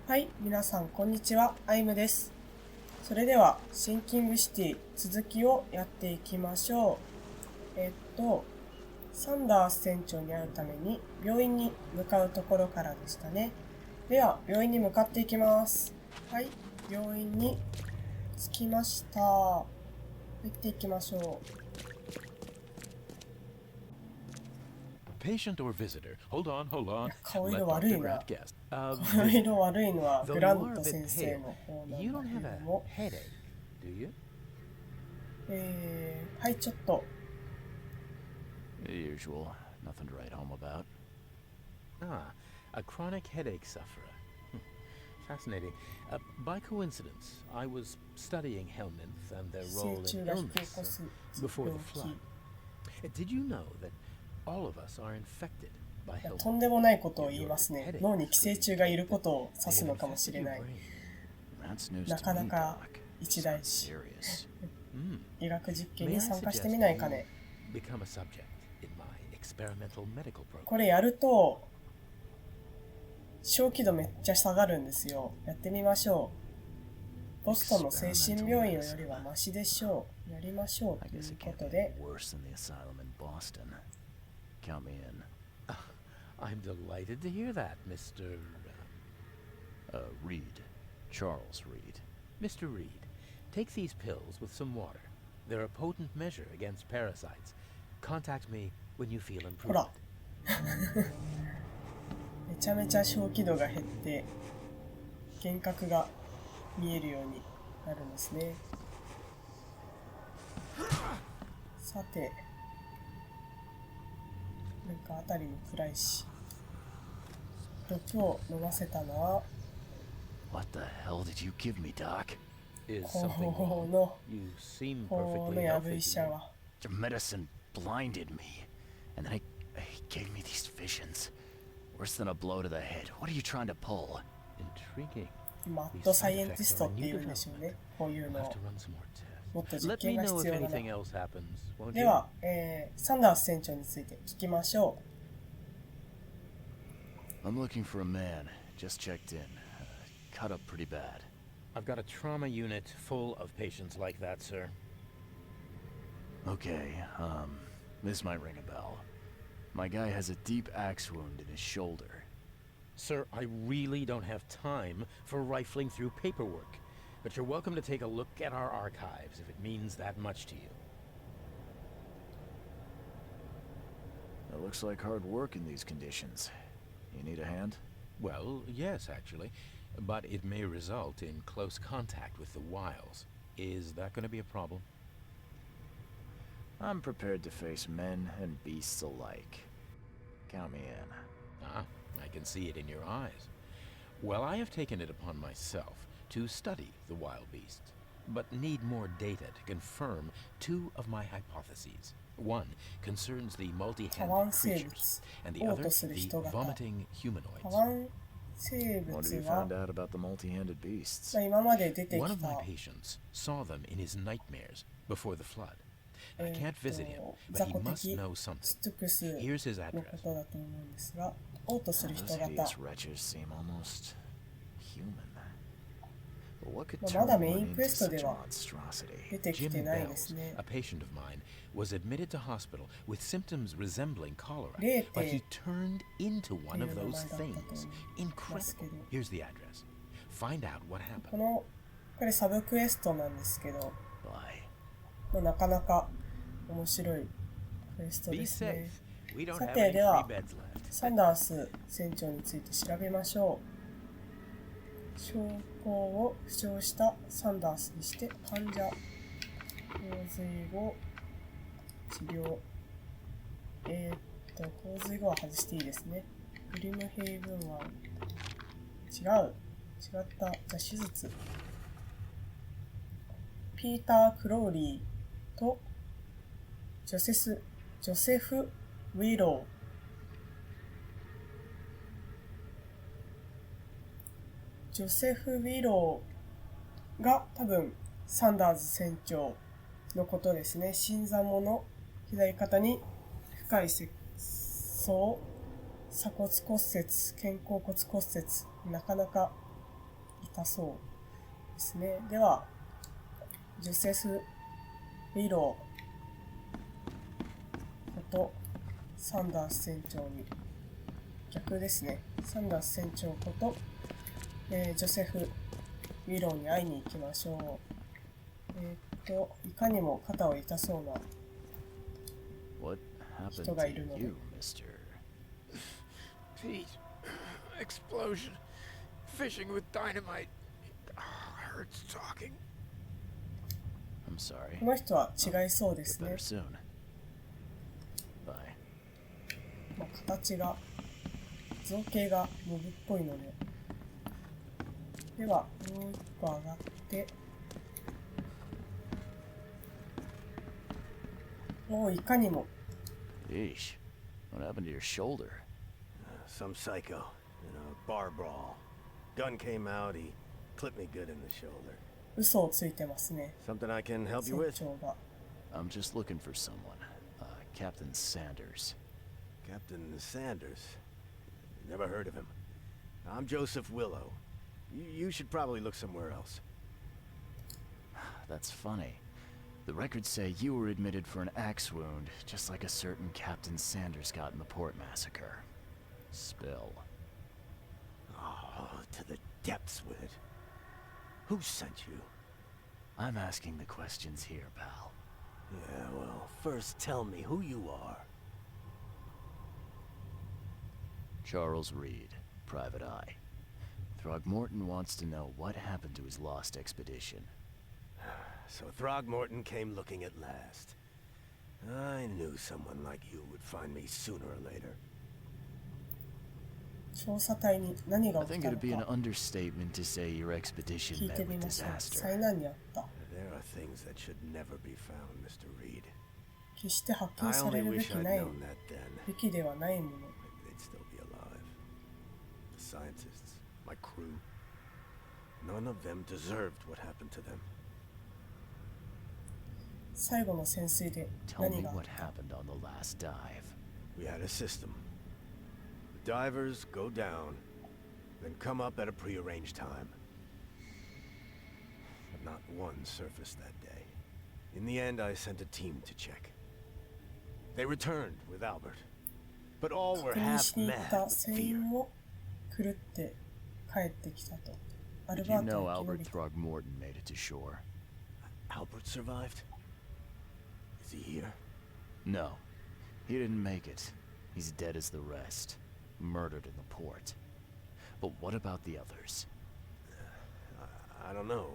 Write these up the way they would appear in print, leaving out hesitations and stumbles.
はい、皆さんこんにちは、アイムです。それでは、シンキングシティ続きをやっていきましょう。サンダース船長に会うために病院に向かうところからでしたね。では、病院に向かっていきます。はい、病院に着きました。入っていきましょう。Patient or visitor? Hold on. 顔 Let 色悪 Dr. いな。 Grant guess. 顔色悪いのは Though グラ you ン are a ト bit 先生 pale, の方なんだ you け don't れ have ど a も。headache, do you? はい、ちょっと。The usual. Nothing to write home about. Ah, a chronic headache sufferer. Fascinating. By coincidence, I was studying Helminth and their 寄 role 生 in 虫が引き起こ illness す before 病 the 気。 flood. Did you know that all of us are infected by とん Helminth? でもないことを言いますね。脳に寄生虫がいることを指すのかもしれない。なかなか一大事。医学実験に参加してみないかね。これやると正気度めっちゃ下がるんですよ。やってみましょう。ボストンの精神病院よりはマシでしょう。やりましょうということで。I'm delighted to hear that, Mr. Reed. Charles Reed. Mr. Reed, take these pills with some water. They're a potent measure against parasites. Contact me when you feel ほら improved. めちゃめちゃ正気度が減って幻覚が見えるようになるんですね。さて、なんか辺りも暗いし、毒を飲ませたのは What the hell did you give me, Doc? Is 後 something 方 wrong? の You seem 方 perfectly のやぶ healthy 医 to 者 me. は Your medicine blinded me, and then he gave me these visions. Worse than a blow to the head. What are you trying to pull? Intriguing. マッドサイエンティストっていうんでしょうね。こういう We'll の have を to run some more tests. もっと実 Let 験 me が know 必 if 要だな。 anything else happens, won't で you? は、サンダース船長について聞きましょ I'm looking for a man. Just checked in. Cut up pretty bad. I've got a trauma unit full of patients like that, sir. Okay, this might ring a bell. My guy has a deep axe wound in his shoulder. Sir, I really don't have time for rifling through paperwork, but you're welcome to take a look at our archives if it means that much to you. It looks like hard work in these conditions. You need a hand? Well, yes, actually, but it may result in close contact with the wiles. Is that going to be a problem? I'm prepared to face men and beasts alike. Count me in. Ah, I can see it in your eyes. Well, I have taken it upon myself to study the wild beasts, but need more data to confirm two of my hypotheses. One concerns the う。 multi-handed creatures, and the 王 other とする the 人型。 vomiting 多 humanoids. 湾生 What have 物 you は found out about the multi-handed beasts? 今まで出て One き of my た patients saw them in his nightmares before the flood. I can't visit him, 雑 but he 魚 must 的 know ス something. トゥクス Here's his のこ address. とだと思うんですが、王とする Those 人型。 hideous wretches seem almost human. But what could ま turn だメイ one ンクエ into ストで such a は monstrosity? 出てき Jim てないです Bells, ね。 a patient of mine, was admitted to hospital with symptoms resembling cholera, 0 but he 点 turned into one of っていう名 those 前だったと思い things. ますけ Incredible. ど、 Here's the address. Find out what こ happened. のこれサブクエストなんですけど、 Bye. なかなか面白いクエスト Be ですね。 safe. We don't さ have て any で free は beds left. サンダース船長について調べましょう。証拠を負傷したサンダースにして患者洪水後治療洪水後は外していいですね。グリムヘイブンは違った。じゃあ手術。ピーター・クローリーとジョセフ・ウィロー。ジョセフ・ウィローが多分サンダーズ船長のことですね。新参者、左肩に深い切創、鎖骨骨折、肩甲骨骨折、なかなかたそうですね。では、ジョセフ・ウィローことサンダース船長に、逆ですね。サンダース船長こと、ジョセフ・ウィローに会いに行きましょう。いかにも肩を痛そうな What happened 人がいるの to で。 you, Mr. Pete, explosion, fishing with dynamite. Hurts talking. I'm sorry. この人は違いそうで Get す better ね。 soon. Bye. まあ、形が、造形がモブっぽいので。では、もう一個上がって、いかにも。 Yeesh. What happened to your shoulder? Some psycho in a bar brawl. Gun came out, he clipped me good in the shoulder. 嘘をついてますね。 Something I can help you 船 with? 長が。I'm just looking for someone. Captain Sanders. Captain Sanders. Never heard of him. I'm Joseph Willow. You should probably look somewhere else. That's funny. The records say you were admitted for an axe wound, just like a certain Captain Sanders got in the port massacre. Spill. Oh, to the depths with it. Who sent you? I'm asking the questions here, pal. Yeah, well, first tell me who you are. Charles Reed, Private Eye. Throgmorton wants to know what happened to his lost expedition. So Throgmorton came looking at last. I knew someone like you would find me sooner or later. 調査隊に何が I 起き think たの it'd be an か understatement to say your expedition 聞い met てみ with ましょう。 disaster. 災難にあった。 There are things that should never be found, Mr. Reed. 決して発見 I され only るべ wish き I'd ない known that then. べきではないもの。 Maybe they'd still be alive. The scientists, my crew. None of them deserved what happened to them. 最後の潜水で Tell 何 me が what happened on the last dive. We had a system. The divers go down, then come up at a prearranged time. But not one surfaced that day. In the end, I sent a team to check. They returned with Albert. But all were 確認 half しに行っ mad た with 船 fear. 員も狂って帰ってきたと。アル Did バ you ート know は生き延 Albert びた。 Throgmorton made it to shore? Albert survived? Is he here? No. He didn't make it. He's dead as the rest. Murdered in the port. But what about the others? I don't know.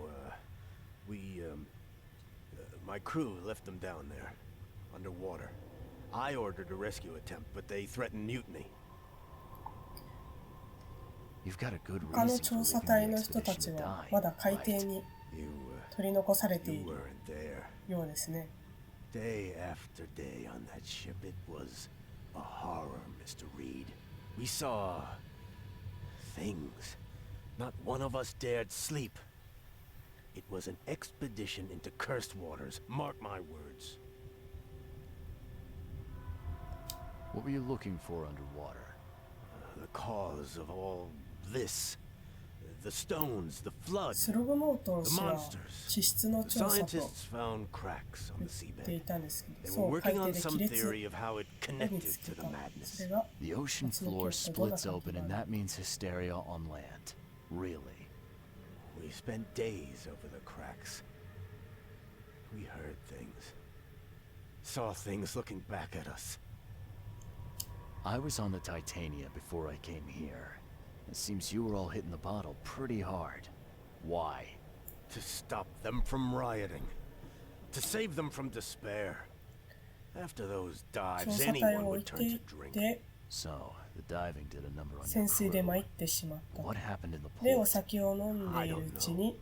My crew left them down there, underwater. I ordered a rescue attempt, but they threatened mutiny. You've got a good 他の reason 調 for 査 leaving 隊 the の人たち expedition to は die. まだ海底に You, 取り残されて you いる weren't there. ようですね。 Day after day on that ship, it was a horror, Mr. Reed. We saw things. Not one of us dared sleep. It was an expedition into cursed waters. Mark my words. What were you looking for underwater? The cause of all this. The stones, the flood. スログモートン The 氏は monsters. 地質の The 調査と scientists found cracks on 言 the ってい seabed. たんですけ They ど、そ were う海 working 底 on で some 亀裂 theory of how it を見 connected つけ to the た。そ madness. れが The ocean What's the floor look at the splits donut open, about and it? that means hysteria on land. Really? We spent days over the cracks. We heard things. Saw things looking back at us. I was on the Titania before I came here. It seems you were all hitting the bottle pretty hard. Why? To stop them from rioting. To save them from despair. After those 調 dives, 査隊 anyone を置い would て turn い to drink. って So, the diving did a number on 潜 your 水で crew. 参ってしまった。 What happened in the で、お port? 酒を飲んでいるうちに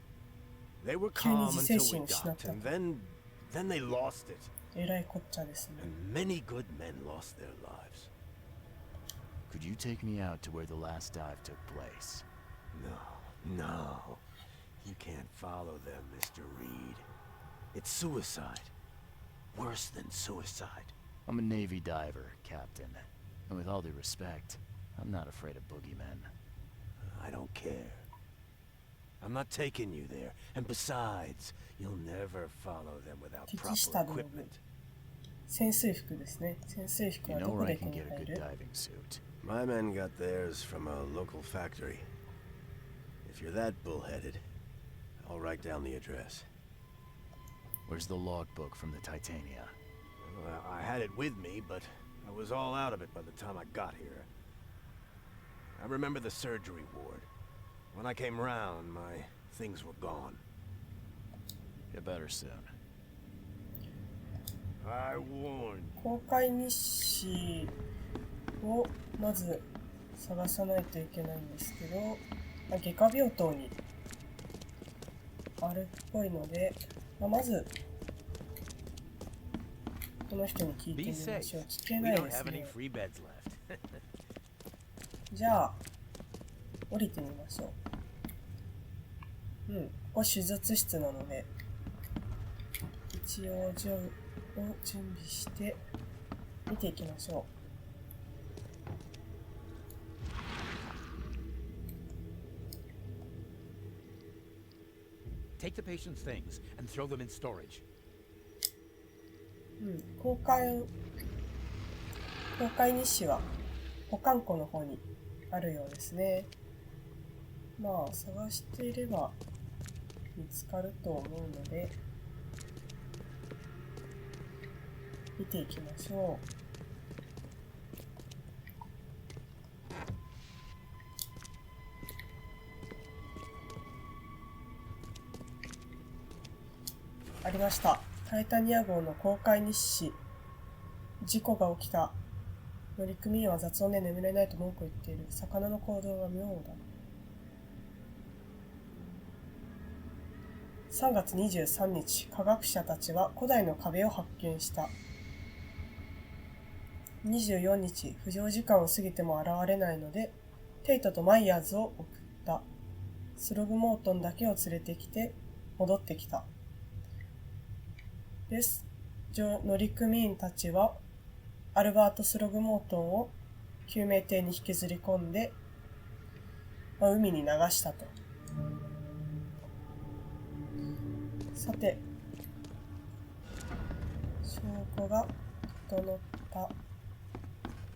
They were 急に calm 自制 until 心 we を失っ docked, た and then they lost it. えらいこっちゃですね。 And many good men lost their lives. Could you take me out to where the last dive took place? No. You can't follow them, Mr. Reed. It's suicide. Worse than suicide. I'm a Navy diver, Captain. And with all due respect, I'm not afraid of boogeymen. I don't care. I'm not taking you there. And besides, you'll never follow them without 適した道 proper 具。 equipment. 潜水服ですね。潜水服 You はど know こ where I で手 can に get a 入 good る？ diving suit. My men got theirs from a local factory. If you're that bullheaded, I'll write down the address. Where's the logbook from the Titania? Well, I had it with me, but I was all out of it by the time I got here. I remember the surgery ward. When I came round, my things were gone. Get better soon. I warned. 公開日誌をまず探さないといけないんですけど、外科病棟にあるっぽいので、まずこの人に聞いて Be みま safe. しょう。聞け We ない don't です have any ね。 free beds left. じゃあ降りてみましょう。ここ手術室なので一応銃を準備して見ていきましょう。Take the patient's things and throw them in storage. 公開日誌は保管庫の方にあるようですね。まあ探していれば見つかると思うので見ていきましょう。ありました。タイタニア号の公開日誌。事故が起きた。乗組員は雑音で眠れないと文句を言っている。魚の行動が妙だ。3月23日、科学者たちは古代の壁を発見した。24日、浮上時間を過ぎても現れないので、テイトとマイヤーズを送った。スログモートンだけを連れてきて、戻ってきた。です。乗組員たちは、アルバート・スログモートンを救命艇に引きずり込んで、海に流したと。さて、証拠が整った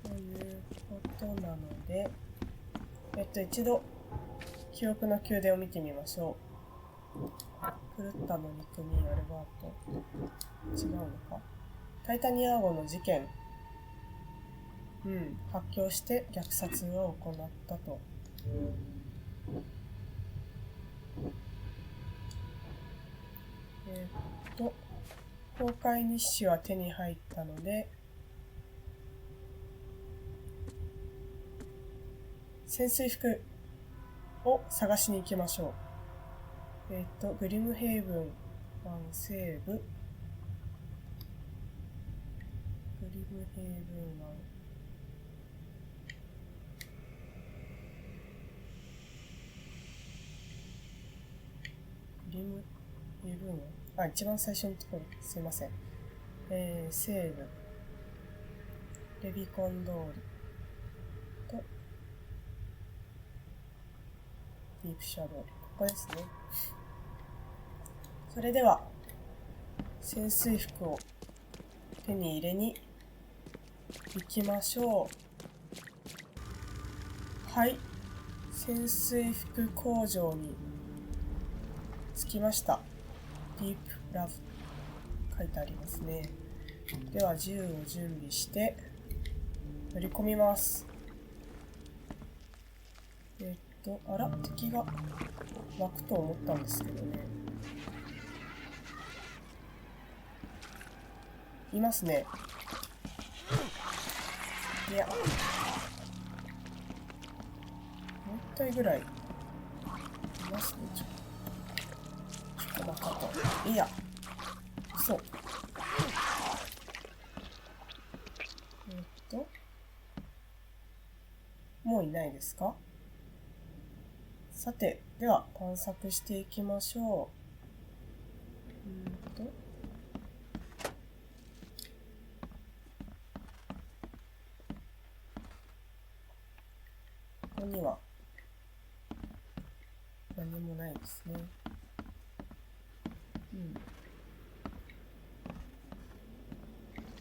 ということなので、一度、記憶の宮殿を見てみましょう。狂った乗組員アルバート。違うのか。タイタニア号の事件。発狂して虐殺を行ったと。公開日誌は手に入ったので、潜水服を探しに行きましょう。グリムヘイブン湾西部。グリムヘイブン湾。グリムヘイブン湾。一番最初のところ、すいません。西部。レビコン通りと、ディープシャドウ。ここですね。それでは、潜水服を手に入れに行きましょう。はい。潜水服工場に着きました。ディープラブ書いてありますね。では銃を準備して乗り込みます。あら、敵が湧くと思ったんですけどね。いますね。いや、もう一体ぐらいいますね。ちょっと待って。いや、そう。もういないですか？さて、では探索していきましょう。ここには何もないですね。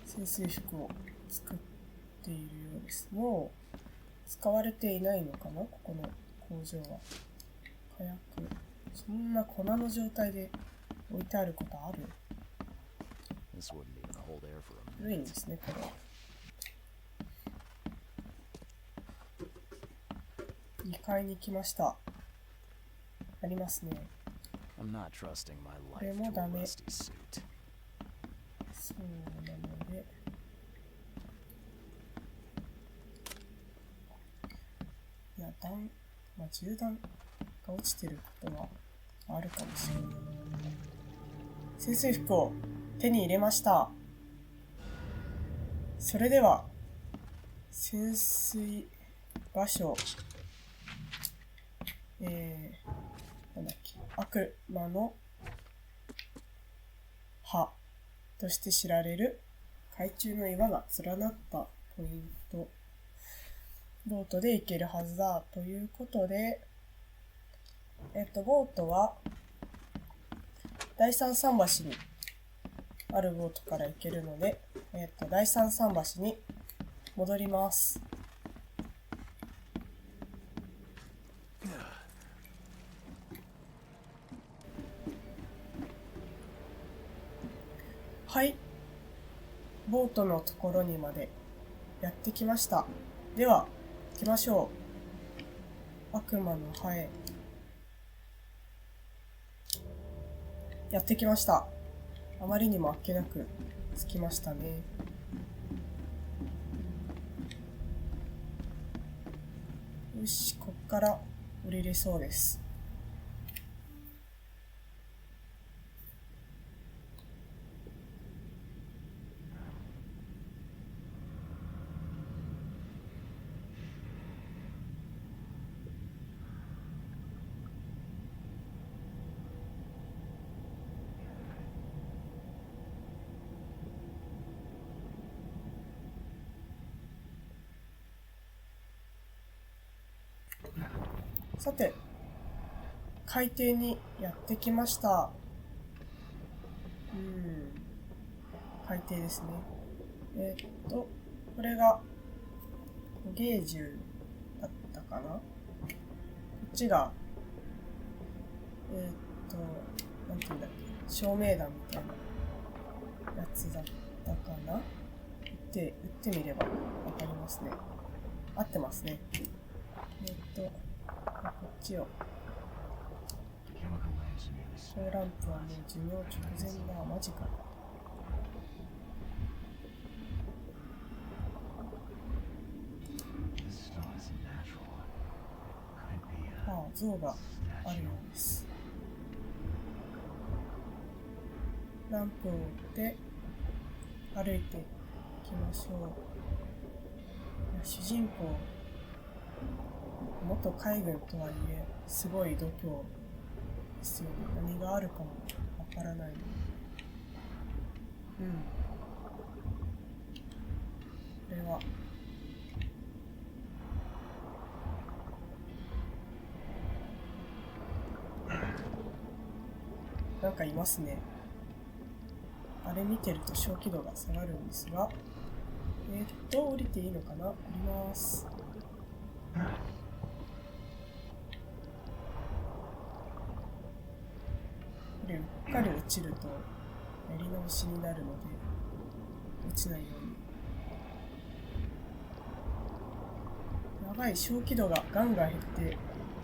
潜水服を作っているようです。もう使われていないのかな、ここの工場は。火薬。そんな粉の状態で置いてあることある？古いんですね、これは。2階に来ました。ありますね。これもダメ。そうなので、いや、銃弾が落ちてることはあるかもしれない。潜水服を手に入れました。それでは、潜水場所、なんだっけ、悪魔の歯として知られる海中の岩が連なったポイント、ボートで行けるはずだということで、ボートは第三桟橋にあるボートから行けるので、第三桟橋に戻ります。はい、ボートのところにまでやってきました。では行きましょう。悪魔の歯へやってきました。あまりにもあっけなく着きましたね。よし、こっから降りれそうです。さて、海底にやってきました。海底ですね。これがゲージュだったかな。こっちがなんていうんだっけ、照明弾みたいなやつだったかな。撃ってみればわかりますね。合ってますね。こっちを。小ランプはもう寿命直前だ。マジか。像があるようです。ランプを追って歩いていきましょう。主人公、元海軍とはいえすごい度胸ですよね。何があるかもわからない。これはなんかいますね。あれ見てると正気度が下がるんですが、降りていいのかな。降ります。これうっかり落ちるとやり直しになるので落ちないように。やばい、正気度がガンガン減っていっ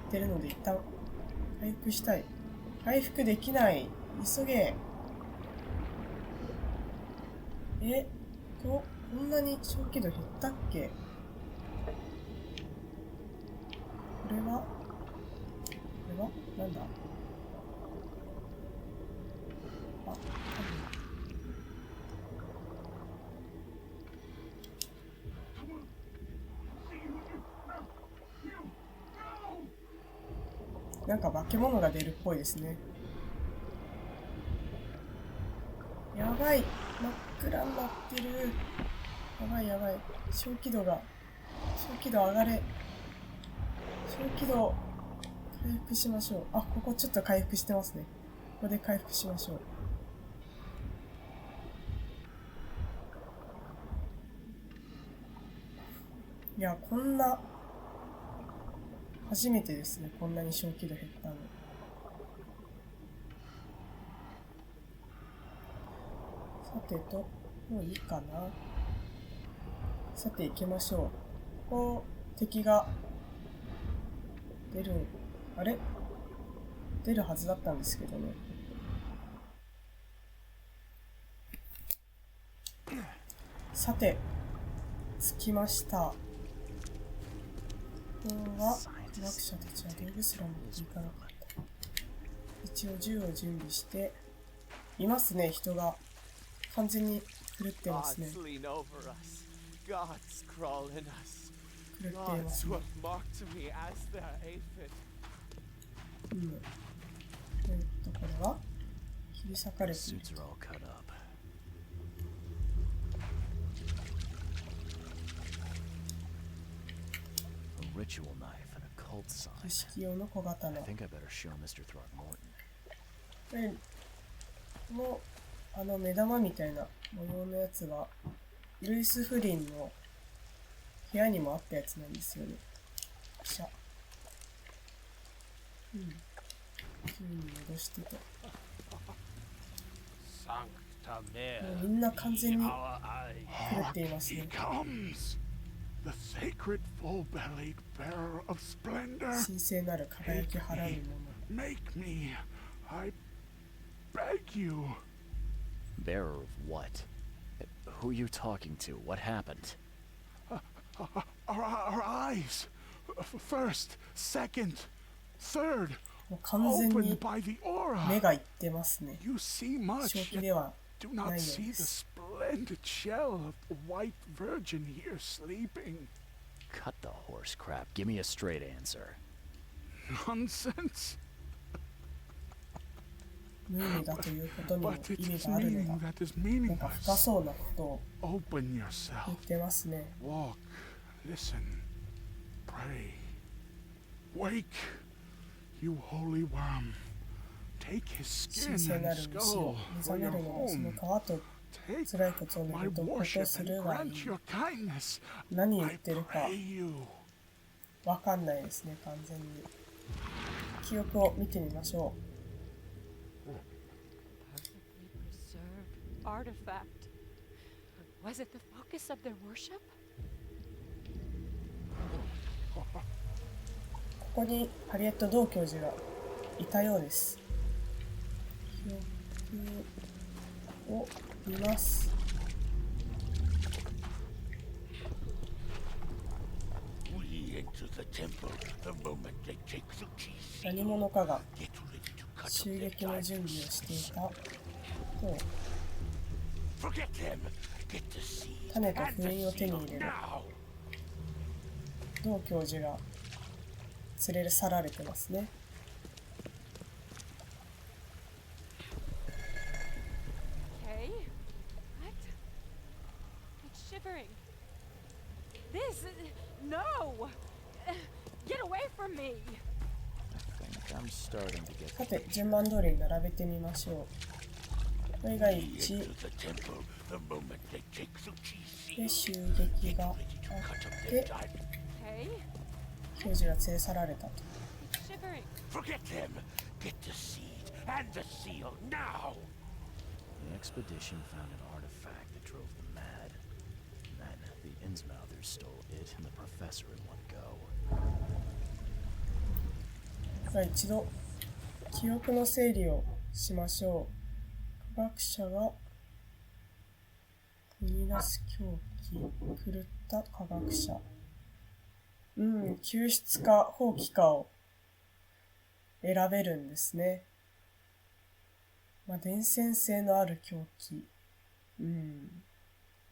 てるので一旦回復したい。回復できない。急げ。こんなに正気度減ったっけ？これはなんだ？なんか化け物が出るっぽいですね。やばい、真っ暗になってる。やばい。正気度上がれ。正気度回復しましょう。あ、ここちょっと回復してますね。ここで回復しましょう。いや、こんな、初めてですね。こんなに小気度減ったの。さてと、もういいかな。さて行きましょう。ここ、敵が、出る、あれ出るはずだったんですけどね。さて、着きました。ここは、科学者たちは道具すら持っていかなかった。一応銃を準備して、いますね、人が。完全に狂ってますね。狂っていますね。これは切り裂かれている。儀式用の小刀。の目玉みたいな模様のやつはルイス・フリンの部屋にもあったやつなんですよね。しゃ。銃に戻してと。もうみんな完全に狂っていますね。神聖なる輝き払うもの。Bearer of what? Who are you talking to? What happened? Our eyes. First, second, third. もう完全に Opened by the aura. 目がいってますね。 You see much, 正気では do な not いよう see で the す。 splendid shell of the white virgin here sleeping. Cut the horse crap. Give me a straight answer. Nonsense. 無意味だということにも But 意 it 味 is があるの meaning だ。 that is なんか深 meaningless. そうなことを Open 言 yourself. ってますね。 Walk, listen, pray. Wake, you holy worm. Take his 神 skin 聖な and る虫を skull 目 for 覚め your るのがその home. 皮と Take 辛いことを my 拭くことを worship す and るがいい。 grant your kindness. 何言っ I てるか pray you. わかんないですね、完全に。記憶を見てみましょう。Perfectly preserved artifact. Was it the focus of their worship? ここにハリエット・ドー教授がいたようです。記憶を見ます。何者かが襲撃の準備をしていたと種と封印を手に入れる。同教授が連れ去られてますね。Okay. What? It's shivering. This. No! Get away from me! I think I'm starting to get さて、順番通りに並べてみましょう。これが1で襲撃があって、 Okay. 教授が連れ去られたと。 It's shivering. Forget them. Get the seed and the seal now. The expedition found an artifact that drove them mad. Then the Innsmouthers stole it and the professor in one go. が一度記憶の整理をしましょう。科学者が見出す狂気、狂った科学者。救出か放棄かを選べるんですね。まあ、伝染性のある狂気。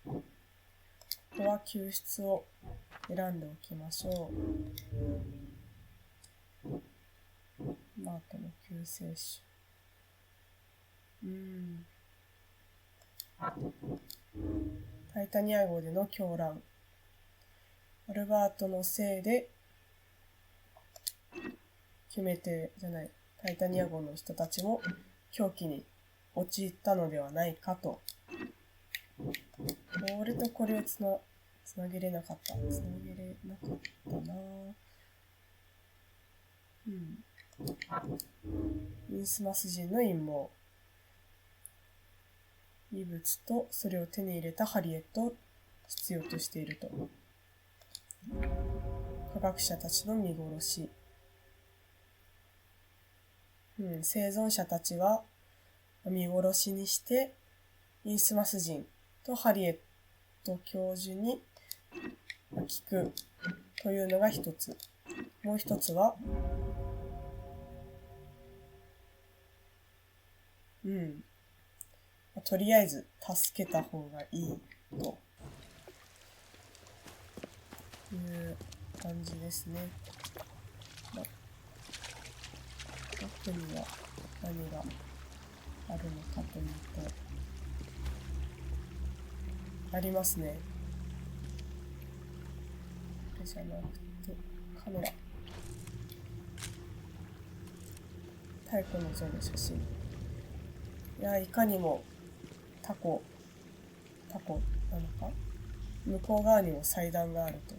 ここは救出を選んでおきましょう。マートの救世主。タイタニア号での狂乱。アルバートのせいで決め手じゃない、タイタニア号の人たちも狂気に陥ったのではないかと。これとこれをつなげれなかったな。インスマス人の陰謀。異物とそれを手に入れたハリエットを必要としていると。科学者たちの見殺し。生存者たちは見殺しにしてインスマス人とハリエット教授に聞くというのが一つ。もう一つは、とりあえず助けた方がいいという感じですね。特には何があるのかというと、ありますね。これじゃなくて、カメラ。太古の像の写真。いや、いかにもタコなのか？向こう側にも祭壇があると。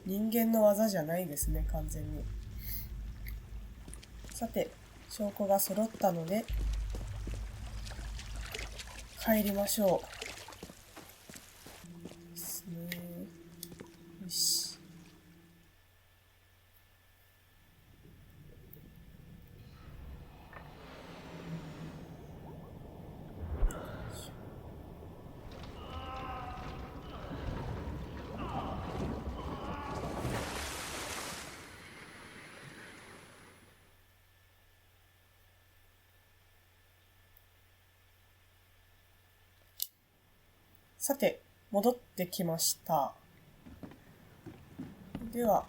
人間の技じゃないですね、完全に。さて、証拠が揃ったので、帰りましょう。ですね。よし。さて、戻ってきました。では、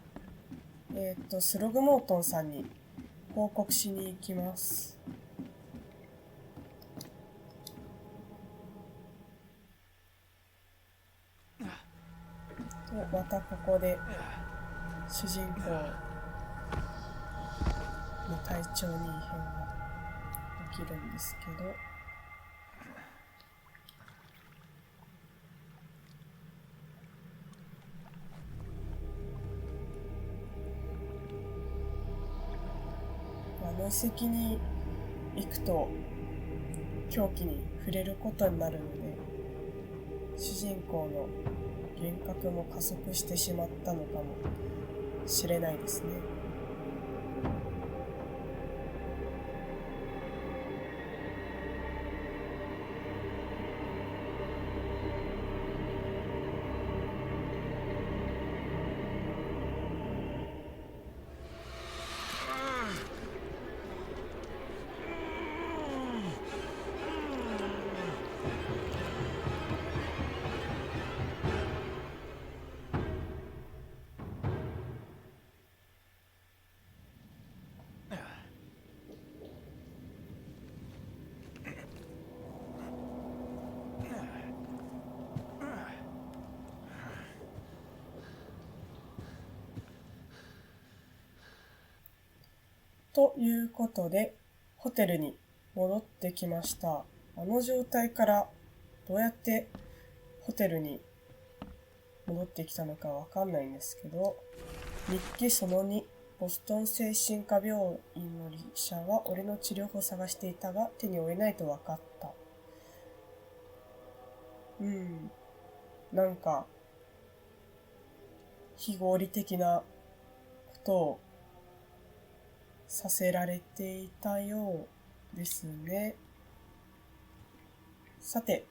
スログモートンさんに報告しに行きます。またここで主人公の体調に異変が起きるんですけど、遺跡に行くと狂気に触れることになるので、主人公の幻覚も加速してしまったのかもしれないですね。ということで、ホテルに戻ってきました。あの状態からどうやってホテルに戻ってきたのかわかんないんですけど、日記その2、ボストン精神科病院の医者は俺の治療法を探していたが手に負えないと分かった。なんか非合理的なことをさせられていたようですね。さて、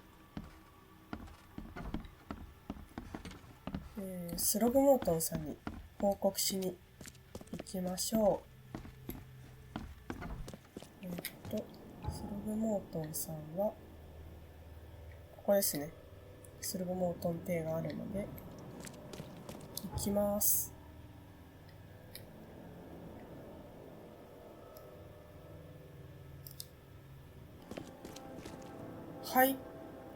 スログモートンさんに報告しに行きましょう。スログモートンさんは、ここですね。スログモートン邸があるので、行きます。はい、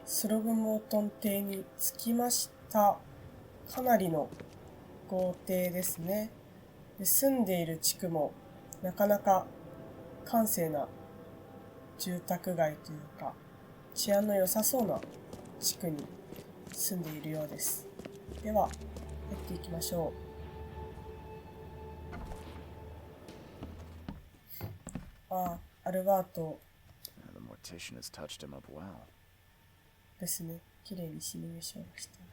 スログモートン邸に着きました。かなりの豪邸ですね。で、住んでいる地区もなかなか閑静な住宅街というか治安の良さそうな地区に住んでいるようです。では入っていきましょう。アルバート The mortician has touched him up well. ですね。綺麗にシミュレーションしてあ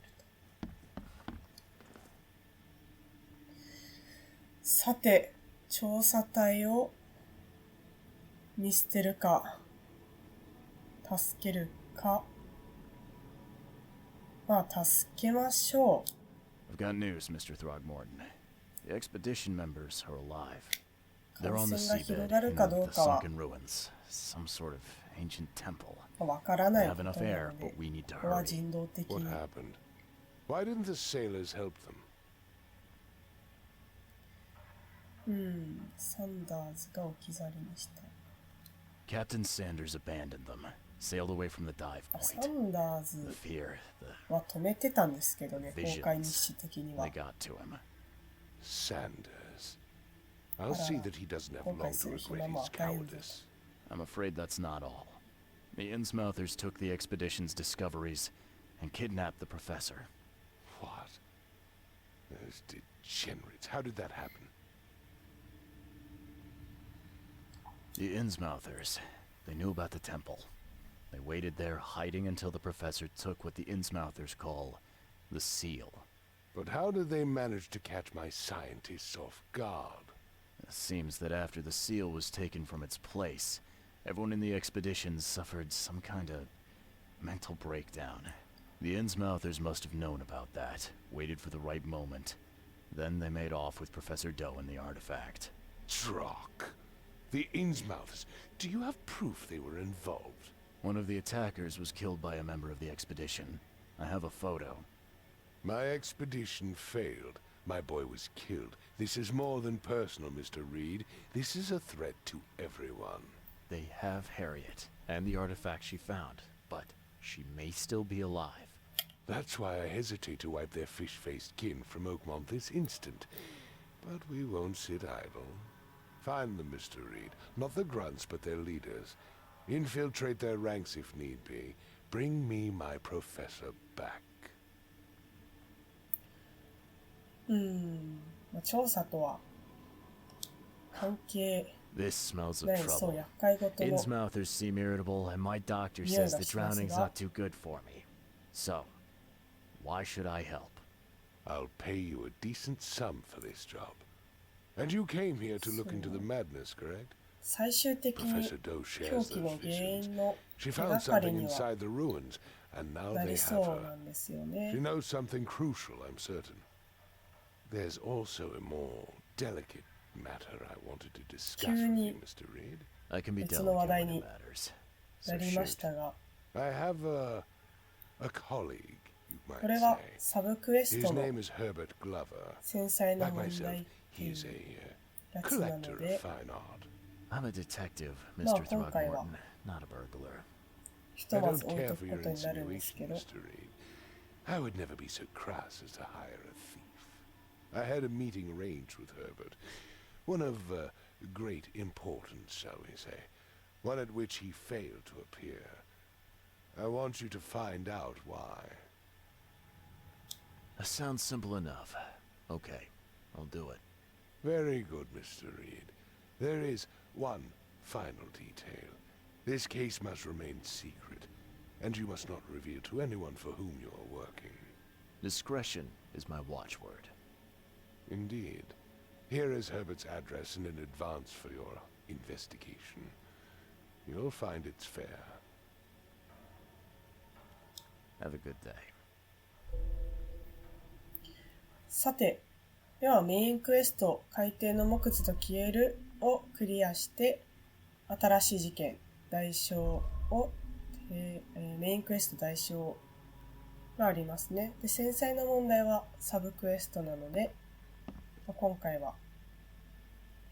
ると。さて、調査隊を見捨てるか、助けるか。まあ、助けましょう。 I've got news, Mr. Throgmorton. The expedition members are alive. 感 They're on the 染が広 seabed がるか in どう the かは sunken ruins. Some sort of ancient temple. わからな They い have ことな enough の air, で、 but we need to ここは hurry. 人道的 What に。 happened? Why didn't the sailors help them? サンダーズが置き去りにした。 Captain Sanders abandoned them, sailed away from the dive サ point. ンダー The ズ fear, the は止めてたんですけどね、公 visions, 開日誌的には they。got to him. Sanders. I'll see that he doesn't have 後 long 悔す to る regret 暇も his 与えんぞ。 cowardice. I'm afraid that's not all. The Innsmouthers took the expedition's discoveries and kidnapped the professor. What? Those degenerates. How did that happen? The Innsmouthers, they knew about the temple. They waited there, hiding until the professor took what the Innsmouthers call the seal. But how did they manage to catch my scientists off guard? It seems that after the seal was taken from its place, everyone in the expedition suffered some kind of mental breakdown. The Innsmouthers must have known about that, waited for the right moment. Then they made off with Professor Doe and the artifact. Drock. The Innsmouths. Do you have proof they were involved? One of the attackers was killed by a member of the expedition. I have a photo. My expedition failed. My boy was killed. This is more than personal, Mr. Reed. This is a threat to everyone. They have Harriet and the artifact she found, but she may still be alive. That's why I hesitate to wipe their fish-faced kin from Oakmont this instant. But we won't sit idle. Find them, Mr. Reed. Not the grunts, but their leaders. Infiltrate their ranks if need be. Bring me my professor back. 調査とは関係 This smells of ない、そう、 trouble. 厄介事の Innsmouthers seem irritable, and my doctor Yeah, says the that's drowning's not not too good for me. So, why should I help? I'll pay you a decent sum for this job. And you came here to look into the madness, correct? 最終的に Professor Doe 狂 shares 気の those 原 visions. 因の She 手 found がかり something には inside the ruins, and now な they り have そうな her. んですよ She ね。 knows something crucial, I'm certain. There's also a more delicate matter I wanted to discuss with you, Mr. Reed. I can be 別の話 delicate 題 when に it matters. な So りまし shoot. たが、 I have a colleague, you これ might は say. サブクエス His トの name is Herbert Glover. 繊細な Like 問 myself, 題って he いう is a やつな collector の of で、 fine art. I'm a detective, まあ Mr. 今回は Throgmorton, not a burglar. ひと I まず don't 置い care と for く your ことになるんです insinuation, けど、 Mr. Reed. I would never be so crass as to hire a thief. I had a meeting arranged with Herbert. One of great importance, shall we say. One at which he failed to appear. I want you to find out why. That sounds simple enough. Okay, I'll do it. Very good, Mr. Reed. There is one final detail. This case must remain secret, and you must not reveal to anyone for whom you are working. Discretion is my watchword. Indeed. Here is Herbert's address and an advance for your investigation. You'll find it's fair. Have a good day. さて、ではメインクエスト、海底の木屑と消えるをクリアして、新しい事件、代償を、メインクエスト代償がありますね。で、繊細な問題はサブクエストなので、今回は、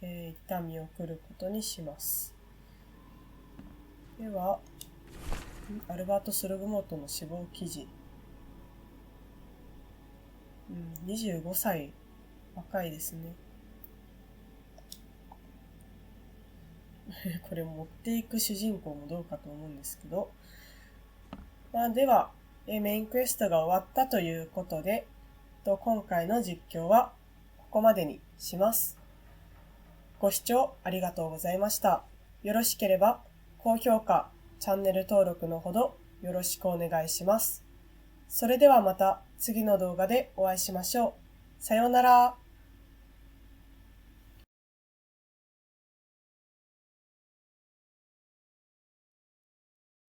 一旦見送ることにします。では、アルバート・スルグモートの死亡記事。25歳、若いですね。これ持っていく主人公もどうかと思うんですけど。では、メインクエストが終わったということで、今回の実況はここまでにします。ご視聴ありがとうございました。よろしければ高評価、チャンネル登録のほどよろしくお願いします。それではまた次の動画でお会いしましょう。さようなら。